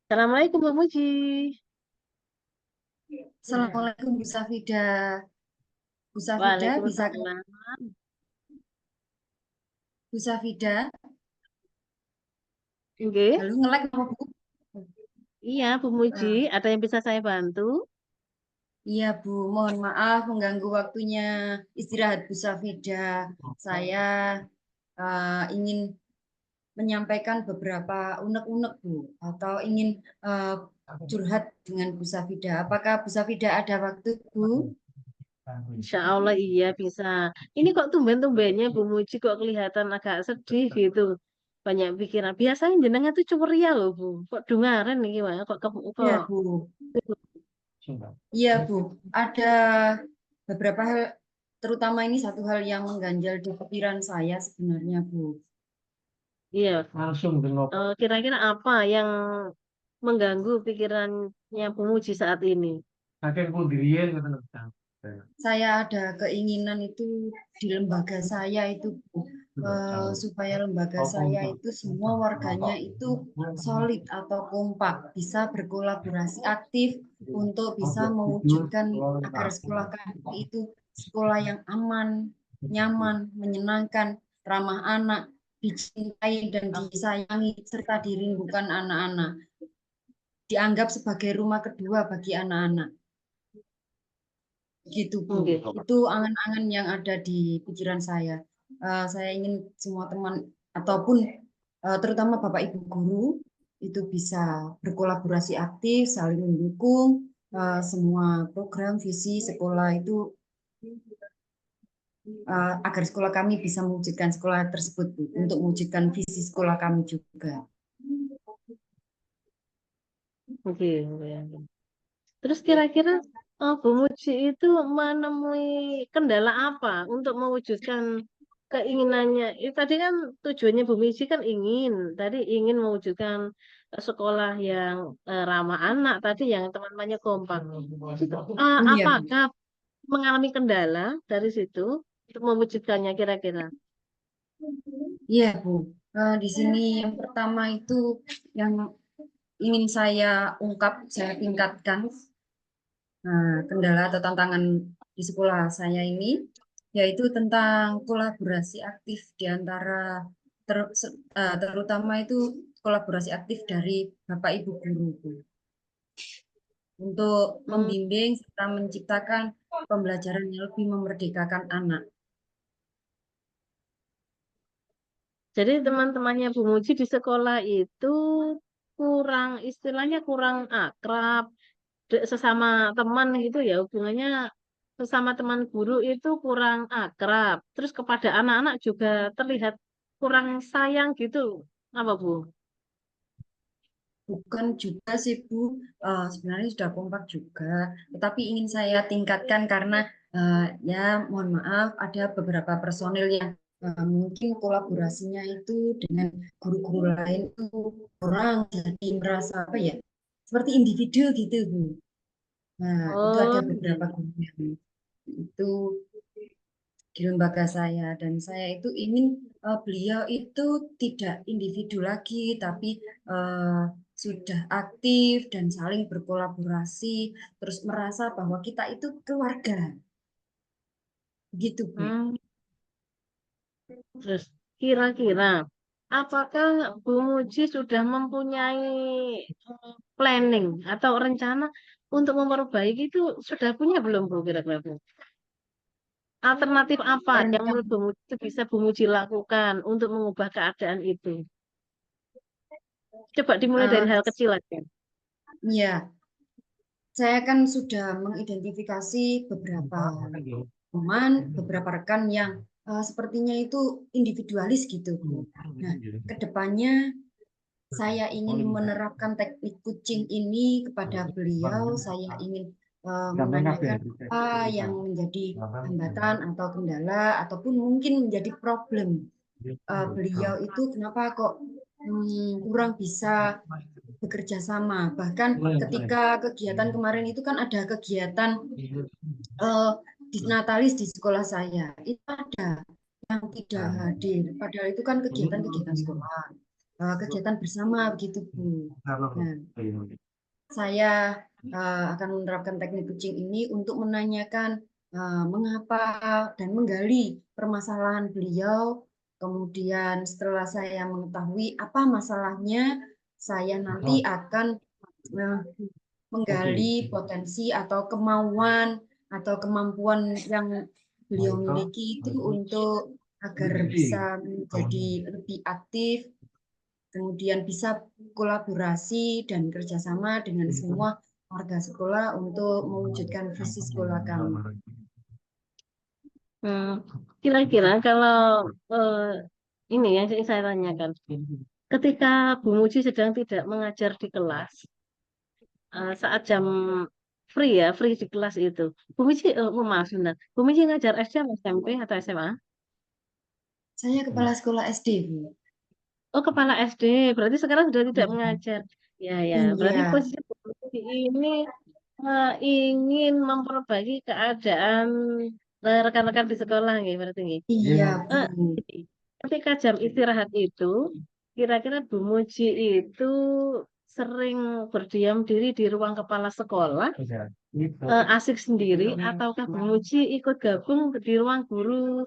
Assalamualaikum Bu Muji. Assalamualaikum Bu Safida. Bu Safida bisa kan? Waalaikumsalam. Bu Safida. Oke. Halo, ngelek apa Bu? Iya, Bu Muji. Ah, Ada yang bisa saya bantu? iya Bu, mohon maaf mengganggu waktunya istirahat Bu Safida. Saya ingin menyampaikan beberapa unek-unek Bu, atau ingin eh, curhat dengan Bu Safida. Apakah Bu Safida ada waktu Bu? Insya Allah iya bisa. Ini kok tumben-tumbennya Bu Muji kok kelihatan agak sedih gitu. Banyak pikiran. Biasanya jenengan tuh ceria loh Bu. Kok dengaran nih gimana? Kok Iya Bu. Iya Bu. Ada beberapa hal, terutama ini satu hal yang mengganjal di pikiran saya sebenarnya Bu. iya. Kira-kira apa yang mengganggu pikirannya Bu Muji saat ini? Saya ada keinginan itu di lembaga saya itu Bu, supaya lembaga saya itu semua warganya itu solid atau kompak, bisa berkolaborasi aktif untuk bisa mewujudkan agar sekolah kami itu sekolah yang aman, nyaman, menyenangkan, ramah anak, dicintai dan disayangi serta dirindukan anak-anak, dianggap sebagai rumah kedua bagi anak-anak. Gitu Bu. Oke. Itu angan-angan yang ada di pikiran saya. Saya ingin semua teman ataupun terutama Bapak Ibu guru itu bisa berkolaborasi aktif, saling mendukung semua program visi sekolah itu agar sekolah kami bisa mewujudkan sekolah tersebut Bu, untuk mewujudkan visi sekolah kami juga. Oke. Oke. Terus kira-kira Bu Muji itu menemui kendala apa untuk mewujudkan keinginannya? Tadi kan tujuannya Bu Muji kan tadi ingin mewujudkan sekolah yang ramah anak, tadi yang teman-temannya kompak. Iya Bu. Apakah mengalami kendala dari situ untuk mewujudkannya kira-kira? Iya Bu. Di sini yang pertama itu yang ingin saya ungkap, saya tingkatkan. Kendala atau tantangan di sekolah saya ini yaitu tentang kolaborasi aktif di antara terutama itu kolaborasi aktif dari Bapak Ibu guru Bu, untuk Hmm, membimbing serta menciptakan pembelajaran yang lebih memerdekakan anak. jadi teman-temannya Bu Muji di sekolah itu kurang istilahnya kurang akrab sesama teman gitu ya hubungannya sesama teman guru itu kurang akrab. Terus kepada anak-anak juga terlihat kurang sayang gitu. Apa Bu? Bukan juga sih Bu, sebenarnya sudah kompak juga, tetapi ingin saya tingkatkan karena ya mohon maaf ada beberapa personil yang mungkin kolaborasinya itu dengan guru-guru lain itu kurang, jadi merasa apa ya, seperti individu gitu Bu. Nah, itu ada Oh, beberapa iya. guru yang itu di lembaga saya, dan saya itu ingin beliau itu tidak individu lagi tapi sudah aktif dan saling berkolaborasi, terus merasa bahwa kita itu keluarga gitu Bu. Hmm, terus kira-kira apakah Bu Muji sudah mempunyai planning atau rencana untuk memperbaiki itu sudah punya belum Bu kira-kira Bu? Alternatif apa yang menurut Rencana Bu Muji itu bisa Bu Muji lakukan untuk mengubah keadaan itu? Coba dimulai dari eh, hal kecil aja. ya, saya kan sudah mengidentifikasi beberapa teman, beberapa rekan yang sepertinya itu individualis gitu Bu. Nah, kedepannya saya ingin menerapkan teknik kucing ini kepada beliau. Saya ingin menanyakan apa yang menjadi hambatan atau kendala ataupun mungkin menjadi problem beliau itu, kenapa kok kurang bisa bekerja sama. Bahkan ketika kegiatan kemarin itu kan ada kegiatan eh, di Natalis di sekolah saya. Itu ada yang tidak hadir. Padahal itu kan kegiatan-kegiatan sekolah, kegiatan bersama begitu Bu. Nah, saya akan menerapkan teknik kucing ini untuk menanyakan mengapa dan menggali permasalahan beliau. Kemudian setelah saya mengetahui apa masalahnya, saya nanti akan eh, menggali potensi atau kemauan atau kemampuan yang beliau miliki itu untuk agar bisa menjadi lebih aktif, kemudian bisa kolaborasi dan kerjasama dengan semua warga sekolah untuk mewujudkan visi sekolah kami. Kira-kira kalau ini yang saya tanyakan, ketika Bu Muji sedang tidak mengajar di kelas, saat jam free di kelas itu, Bu Muji, maaf sebentar, Bu Muji ngajar SD atau SMP atau SMA? Saya kepala sekolah SD, Bu. Oh, kepala SD, berarti sekarang sudah tidak mengajar. Ya, ya, berarti Iya, posisi Bu Muji ini ingin memperbaiki keadaan rekan-rekan di sekolah, nggih, berarti nggih. iya, Eh, Bu. Ketika jam istirahat itu, kira-kira Bu Muji itu sering berdiam diri di ruang kepala sekolah, asik sendiri, ataukah Bu Muji ikut gabung di ruang guru,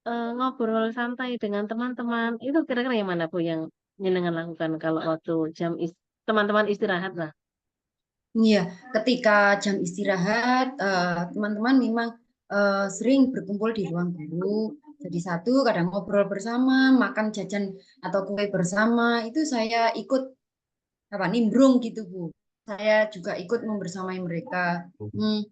ngobrol santai dengan teman-teman? Itu kira-kira yang mana Bu yang nyenengan lakukan kalau waktu teman-teman istirahat lah? Iya, ketika jam istirahat, teman-teman memang sering berkumpul di ruang guru. Jadi satu, kadang ngobrol bersama, makan jajan atau kue bersama. Itu saya ikut apa nimbrung gitu, Bu. Saya juga ikut membersamai mereka. Hmm,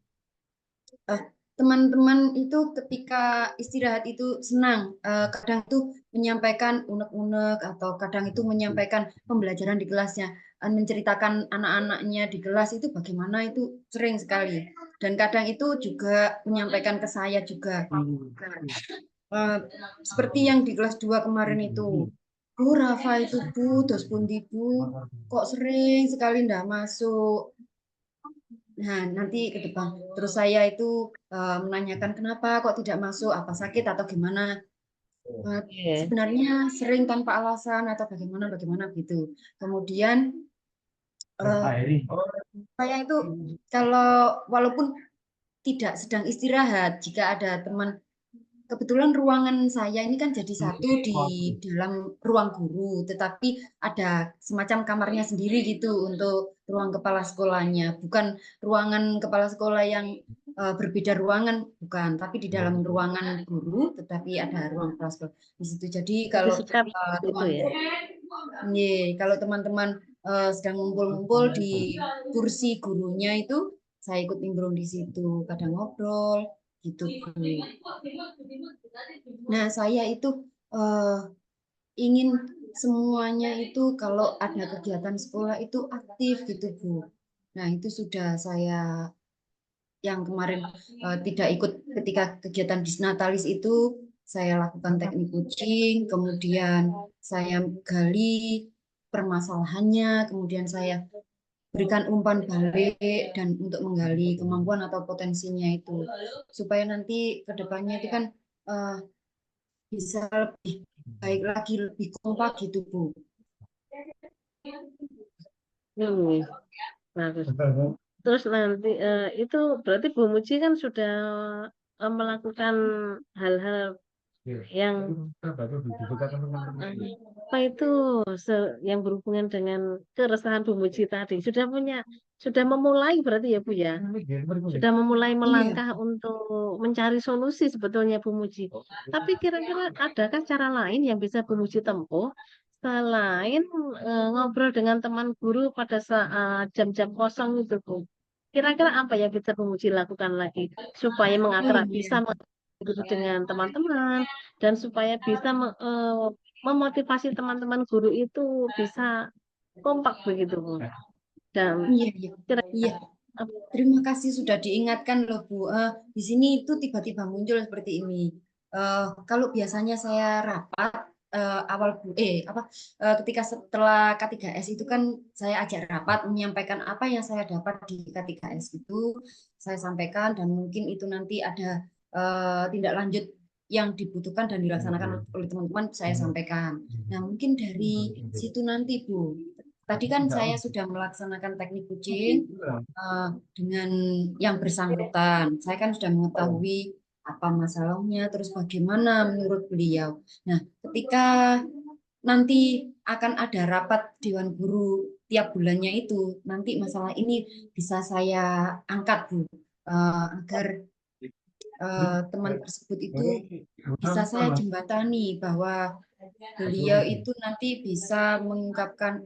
eh, teman-teman itu ketika istirahat itu senang, kadang tuh menyampaikan unek-unek atau kadang itu menyampaikan pembelajaran di kelasnya, menceritakan anak-anaknya di kelas itu bagaimana itu sering sekali. Dan kadang itu juga menyampaikan ke saya juga. Eh, Seperti yang di kelas 2 kemarin itu. Bu Rafa itu Bu, terus pundi Bu, kok sering sekali ndak masuk. Nah, nanti ke depan. Terus saya itu menanyakan kenapa kok tidak masuk, apa sakit atau gimana. Iya. Sebenarnya sering tanpa alasan atau bagaimana gitu. Kemudian saya itu kalau walaupun tidak sedang istirahat, jika ada teman, kebetulan ruangan saya ini kan jadi satu di dalam ruang guru, tetapi ada semacam kamarnya sendiri gitu untuk ruang kepala sekolahnya. Bukan ruangan kepala sekolah yang berbeda ruangan, bukan, tapi di dalam ruangan guru, tetapi ada ruang kepala sekolah di situ. Jadi Jadi kalau sekat itu teman, ya. kalau teman-teman sedang ngumpul-ngumpul di kursi gurunya itu, saya ikut nimbrung di situ, kadang ngobrol gitu. Nah, saya itu eh, ingin semuanya itu kalau ada kegiatan sekolah itu aktif gitu, Bu. Nah, itu sudah saya yang kemarin tidak ikut ketika kegiatan disnatalis itu, saya lakukan teknik coaching, kemudian saya gali permasalahannya, kemudian saya berikan umpan balik dan untuk menggali kemampuan atau potensinya itu supaya nanti ke depannya itu kan eh, bisa lebih baik lagi, lebih kompak gitu, Bu. Hmm, bagus. Terus nanti itu berarti Bu Muji kan sudah melakukan hal-hal yang apa itu yang berhubungan dengan keresahan Bu Muji tadi. Sudah memulai berarti ya Bu ya. Sudah memulai Iya, melangkah untuk mencari solusi sebetulnya Bu Muji. Tapi kira-kira adakah cara lain yang bisa Bu Muji tempuh selain ngobrol dengan teman guru pada saat jam-jam kosong itu Bu? Kira-kira apa yang bisa Bu Muji lakukan lagi supaya oh bisa iya, mengakrab dengan teman-teman dan supaya bisa memotivasi teman-teman guru itu bisa kompak begitu Bu. Dan iya, iya, kira-kira iya. Terima kasih sudah diingatkan loh Bu. Di sini itu tiba-tiba muncul seperti ini. Kalau biasanya saya rapat awal ketika setelah K3S itu kan saya ajak rapat menyampaikan apa yang saya dapat di K3S itu saya sampaikan dan mungkin itu nanti ada tindak lanjut yang dibutuhkan dan dilaksanakan oleh teman-teman saya sampaikan. Nah, mungkin dari situ nanti Bu, tadi kan saya sudah melaksanakan teknik coaching dengan yang bersangkutan. Saya kan sudah mengetahui apa masalahnya, terus bagaimana menurut beliau. Nah, ketika nanti akan ada rapat Dewan Guru tiap bulannya itu, nanti masalah ini bisa saya angkat Bu, agar teman tersebut itu bisa saya jembatani bahwa beliau itu nanti bisa mengungkapkan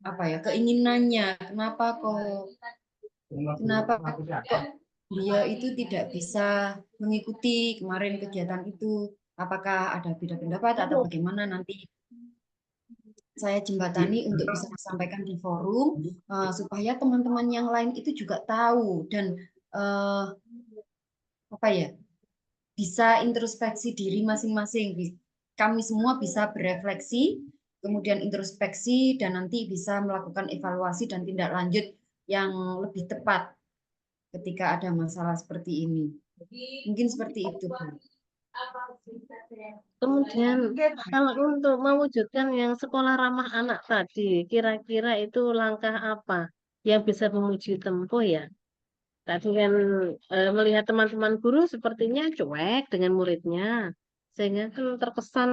apa ya keinginannya, kenapa kok beliau itu tidak bisa mengikuti kemarin kegiatan itu, apakah ada beda pendapat atau bagaimana, nanti saya jembatani untuk bisa disampaikan di forum supaya teman-teman yang lain itu juga tahu dan apa ya bisa introspeksi diri masing-masing. Kami semua bisa berefleksi, kemudian introspeksi, dan nanti bisa melakukan evaluasi dan tindak lanjut yang lebih tepat ketika ada masalah seperti ini. Mungkin seperti itu, Bu. Kemudian kalau untuk mewujudkan yang sekolah ramah anak tadi, kira-kira itu langkah apa yang bisa memuji tempuh ya? Tadi kan melihat teman-teman guru sepertinya cuek dengan muridnya, sehingga kan terkesan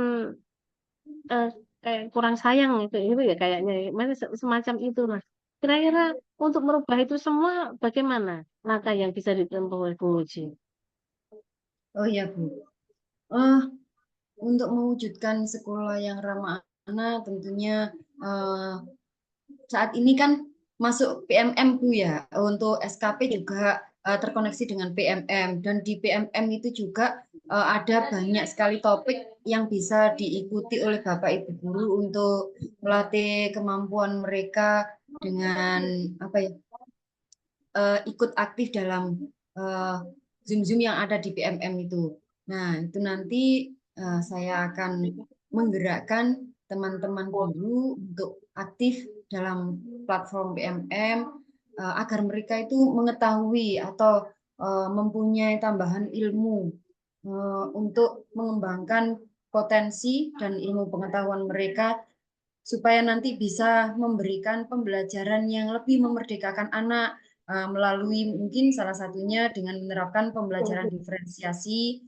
eh, kayak kurang sayang itu ya kayaknya, semacam itu lah. Kira-kira untuk merubah itu semua bagaimana langkah yang bisa ditempuh oleh Bu Muji? Oh iya, Bu. Eh, untuk mewujudkan sekolah yang ramah anak, tentunya saat ini kan masuk PMM Bu ya. Untuk SKP juga terkoneksi dengan PMM, dan di PMM itu juga ada banyak sekali topik yang bisa diikuti oleh Bapak Ibu guru untuk melatih kemampuan mereka dengan apa ya ikut aktif dalam Zoom-Zoom yang ada di PMM itu. Nah, itu nanti saya akan menggerakkan teman-teman guru untuk aktif dalam platform PMM agar mereka itu mengetahui atau mempunyai tambahan ilmu untuk mengembangkan potensi dan ilmu pengetahuan mereka supaya nanti bisa memberikan pembelajaran yang lebih memerdekakan anak melalui mungkin salah satunya dengan menerapkan pembelajaran diferensiasi,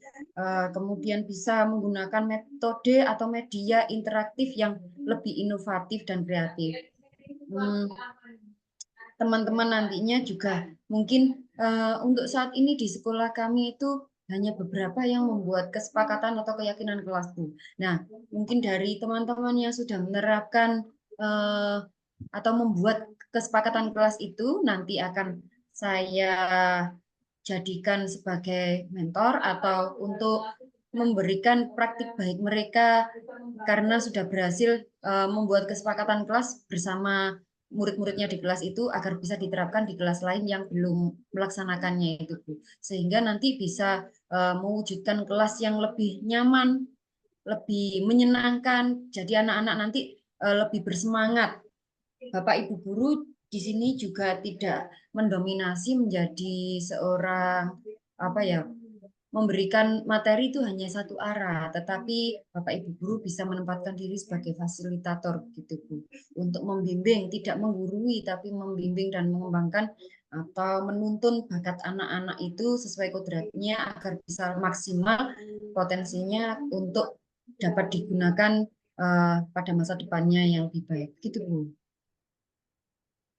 kemudian bisa menggunakan metode atau media interaktif yang lebih inovatif dan kreatif. Teman-teman nantinya juga mungkin untuk saat ini di sekolah kami itu hanya beberapa yang membuat kesepakatan atau keyakinan kelas Bu. Nah, mungkin dari teman-teman yang sudah menerapkan atau membuat kesepakatan kelas itu nanti akan saya jadikan sebagai mentor atau untuk memberikan praktik baik mereka karena sudah berhasil membuat kesepakatan kelas bersama murid-muridnya di kelas itu agar bisa diterapkan di kelas lain yang belum melaksanakannya itu Bu. Sehingga nanti bisa mewujudkan kelas yang lebih nyaman, lebih menyenangkan. Jadi anak-anak nanti lebih bersemangat. Bapak Ibu guru di sini juga tidak mendominasi menjadi seorang apa ya memberikan materi itu hanya satu arah, tetapi Bapak Ibu guru bisa menempatkan diri sebagai fasilitator gitu Bu, untuk membimbing, tidak menggurui tapi membimbing dan mengembangkan atau menuntun bakat anak-anak itu sesuai kodratnya agar bisa maksimal potensinya untuk dapat digunakan pada masa depannya yang lebih baik gitu Bu.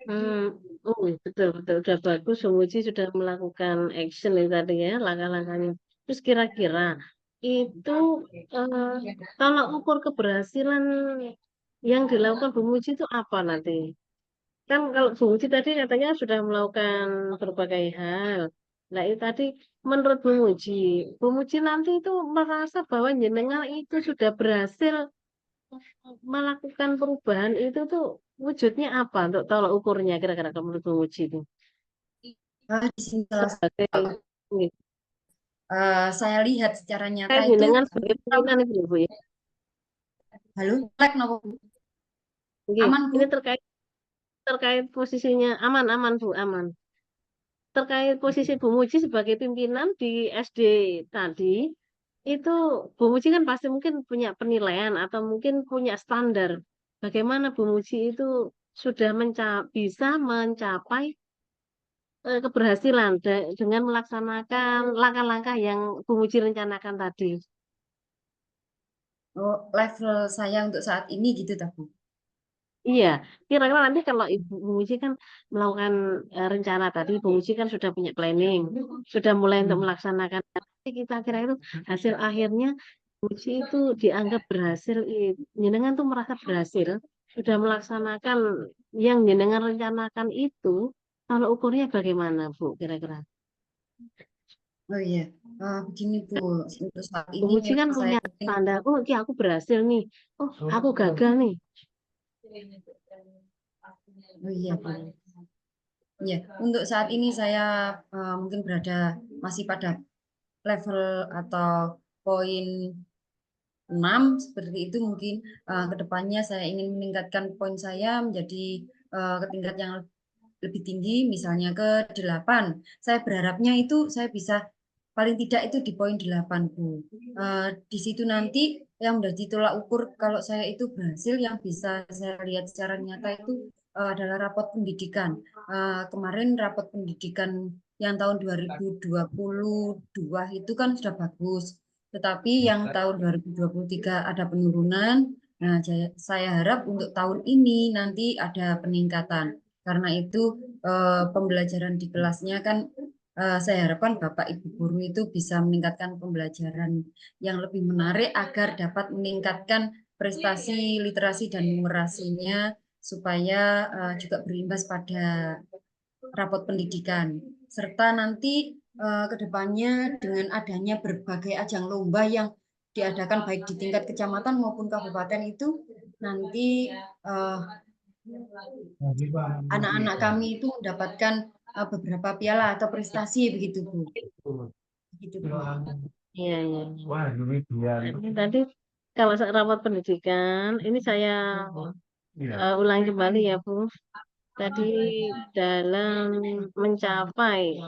Hmm, oh betul betul udah bagus. Bu Muji sudah melakukan action ini tadi ya langkah-langkahnya. Terus kira-kira itu eh, kalau ukur keberhasilan yang dilakukan Bu Muji itu apa nanti? Kan kalau Bu Muji tadi katanya sudah melakukan berbagai hal. Nah itu tadi menurut Bu Muji nanti itu merasa bahwa jenengan itu sudah berhasil melakukan perubahan itu tuh wujudnya apa untuk tolak ukurnya kira-kira kalau menurut Bu Muji itu Di sini salah sebagai saya lihat secara nyata kayak itu jenengan sebagai pimpinan itu ya, Bu ya. halo lag nopo Oke, aman ini Bu. terkait terkait posisinya aman aman Bu aman. Terkait posisi Bu Muji sebagai pimpinan di SD tadi, itu Bu Muji kan pasti mungkin punya penilaian atau mungkin punya standar. Bagaimana Bu Muji itu sudah bisa mencapai keberhasilan dengan melaksanakan langkah-langkah yang Bu Muji rencanakan tadi. Oh, level saya untuk saat ini gitu, Bu. Iya, kira-kira nanti kalau Ibu Bu Muji kan melakukan rencana tadi, Bu Muji kan sudah punya planning, sudah mulai untuk melaksanakan. Nanti kita kira itu hasil akhirnya Bu Muji itu dianggap berhasil, jenengan tuh merasa berhasil, sudah melaksanakan yang jenengan rencanakan itu, kalau ukurnya bagaimana, Bu, kira-kira? Oh iya, begini Bu, untuk saat Bu ini Muji kan memang saya punya ingin, standar, oh, ini aku berhasil nih, oh, aku gagal nih. oh iya Bu, ya untuk saat ini saya mungkin masih pada level atau poin 6 seperti itu mungkin ke depannya saya ingin meningkatkan poin saya menjadi ke tingkat yang lebih tinggi, misalnya ke 8. Saya berharapnya itu saya bisa paling tidak itu di poin 8, Bu. Di situ nanti yang menjadi tolak ukur kalau saya itu berhasil yang bisa saya lihat secara nyata itu adalah rapot pendidikan. Kemarin rapot pendidikan yang tahun 2022 itu kan sudah bagus. Tetapi yang tahun 2023 ada penurunan. Nah, saya harap untuk tahun ini nanti ada peningkatan. Karena itu pembelajaran di kelasnya kan saya harapkan Bapak Ibu guru itu bisa meningkatkan pembelajaran yang lebih menarik agar dapat meningkatkan prestasi literasi dan numerasinya supaya juga berimbas pada rapot pendidikan. Serta nanti ke depannya dengan adanya berbagai ajang lomba yang diadakan baik di tingkat kecamatan maupun kabupaten itu nanti anak-anak kami itu mendapatkan beberapa piala atau prestasi begitu Bu. Begitu Bu. Iya, iya. Ini tadi kalau rapat pendidikan, ini saya ulangi kembali ya, Bu. Tadi dalam mencapai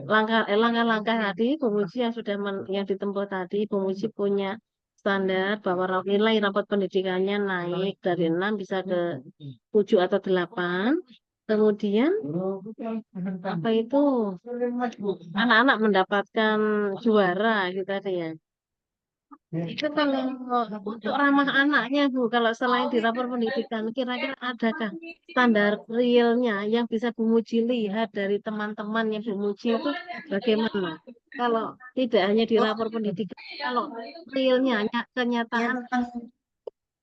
langkah-langkah tadi, Bu Muji yang sudah yang ditempuh tadi, Bu Muji punya standar bahwa nilai rapot pendidikannya naik dari 6 bisa ke 7 atau 8. Kemudian apa itu anak-anak mendapatkan juara gitu ada ya. Itu kalau untuk ramah anaknya Bu, kalau selain di rapor pendidikan, kira-kira adakah standar realnya yang bisa Bu Muji lihat dari teman-teman yang Bu Muji itu bagaimana? Kalau tidak hanya di Oh, rapor pendidikan, kalau realnya, yang kenyataan tentang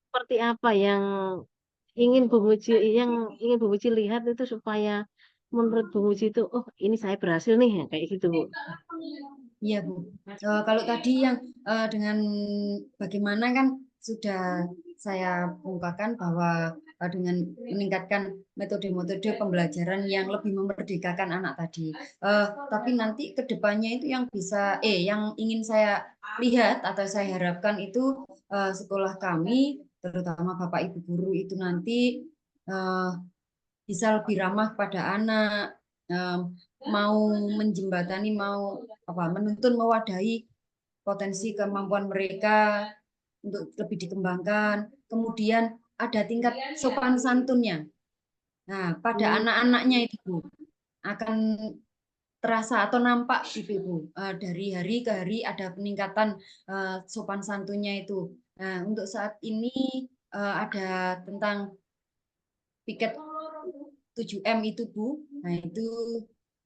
seperti apa ingin Bu Muji, yang ingin Bu Muji lihat itu supaya menurut Bu Muji itu, oh ini saya berhasil nih, kayak gitu Bu. iya Bu. Kalau tadi yang dengan bagaimana kan sudah saya ungkapkan bahwa dengan meningkatkan metode-metode pembelajaran yang lebih memerdekakan anak tadi. Tapi nanti ke depannya itu yang yang ingin saya lihat atau saya harapkan itu sekolah kami, terutama Bapak Ibu guru itu nanti eh, bisa lebih ramah pada anak, mau menjembatani, mau menuntun, mewadahi potensi kemampuan mereka untuk lebih dikembangkan. Kemudian ada tingkat sopan santunnya. Nah, pada Hmm. anak-anaknya itu Bu, akan terasa atau nampak gitu Bu. Dari hari ke hari ada peningkatan sopan santunnya itu. Nah, untuk saat ini ada tentang piket 7M itu Bu. Nah, itu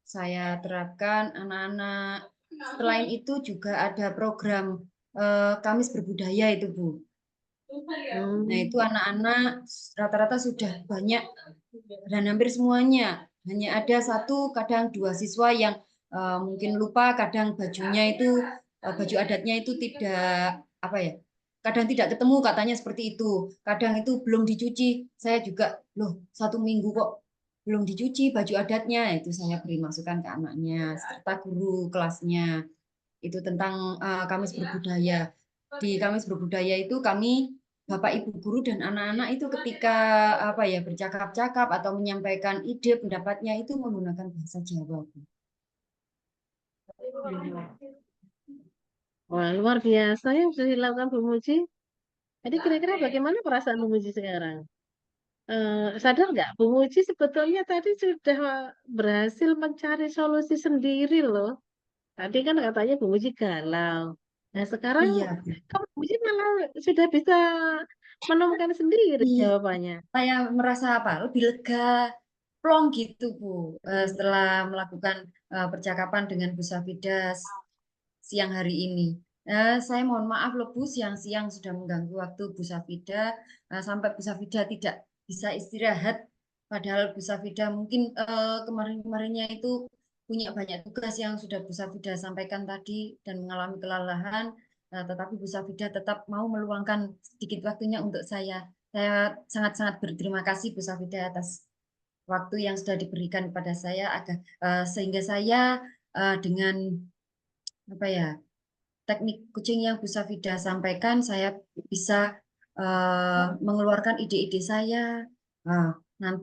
saya terapkan anak-anak. Selain itu juga ada program Kamis Berbudaya itu Bu. Nah, itu Hmm. anak-anak rata-rata sudah banyak dan hampir semuanya. Hanya ada satu, kadang dua siswa yang mungkin lupa, kadang bajunya itu, baju adatnya itu tidak, apa ya, kadang tidak ketemu katanya seperti itu. Kadang itu belum dicuci. Saya juga, loh 1 minggu kok belum dicuci baju adatnya. Itu saya beri masukan ke anaknya, serta guru kelasnya. Itu tentang Kamis Berbudaya. Di Kamis Berbudaya itu kami Bapak Ibu guru dan anak-anak itu ketika bercakap-cakap atau menyampaikan ide pendapatnya itu menggunakan bahasa Jawa. Wah, luar biasa ya sudah dilakukan Bu Muji. Jadi kira-kira bagaimana perasaan Bu Muji sekarang? Sadar nggak, Bu Muji sebetulnya tadi sudah berhasil mencari solusi sendiri loh. Tadi kan katanya Bu Muji galau. Nah sekarang Iya, Bu. kamu Bu Muji malah sudah bisa menemukan sendiri Iya, jawabannya. saya merasa apa? Lebih lega, plong gitu, Bu. Setelah melakukan percakapan dengan Bu Safidas siang hari ini. Saya mohon maaf loh Bu, siang-siang sudah mengganggu waktu Bu Safida, sampai Bu Safida tidak bisa istirahat. Padahal Bu Safida mungkin kemarin-kemarinnya itu punya banyak tugas yang sudah Bu Safida sampaikan tadi dan mengalami kelelahan. Tetapi Bu Safida tetap mau meluangkan sedikit waktunya untuk saya. Saya sangat-sangat berterima kasih Bu Safida atas waktu yang sudah diberikan kepada saya agar sehingga saya dengan apa ya teknik kucing yang Bu Safida sampaikan, saya bisa mengeluarkan ide-ide saya uh,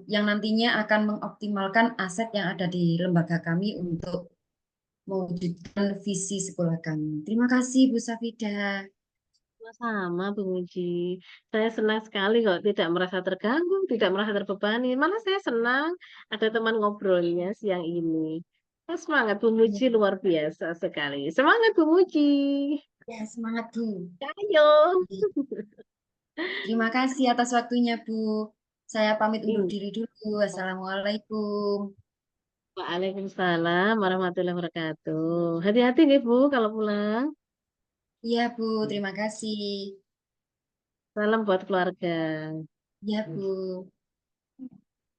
yang nantinya akan mengoptimalkan aset yang ada di lembaga kami untuk mewujudkan visi sekolah kami. Terima kasih Bu Safida. Sama Bu Muji. Saya senang sekali kok tidak merasa terganggu, tidak merasa terbebani. Malah saya senang ada teman ngobrolnya siang ini. Semangat Bu Muji luar biasa sekali. Semangat Bu Muji. Ya, semangat Bu. Ayo. Terima kasih atas waktunya Bu. Saya pamit undur Iya. diri dulu. Assalamualaikum. Waalaikumsalam warahmatullahi wabarakatuh. Hati-hati nih Bu kalau pulang. Iya Bu, terima kasih. Salam buat keluarga. Iya Bu.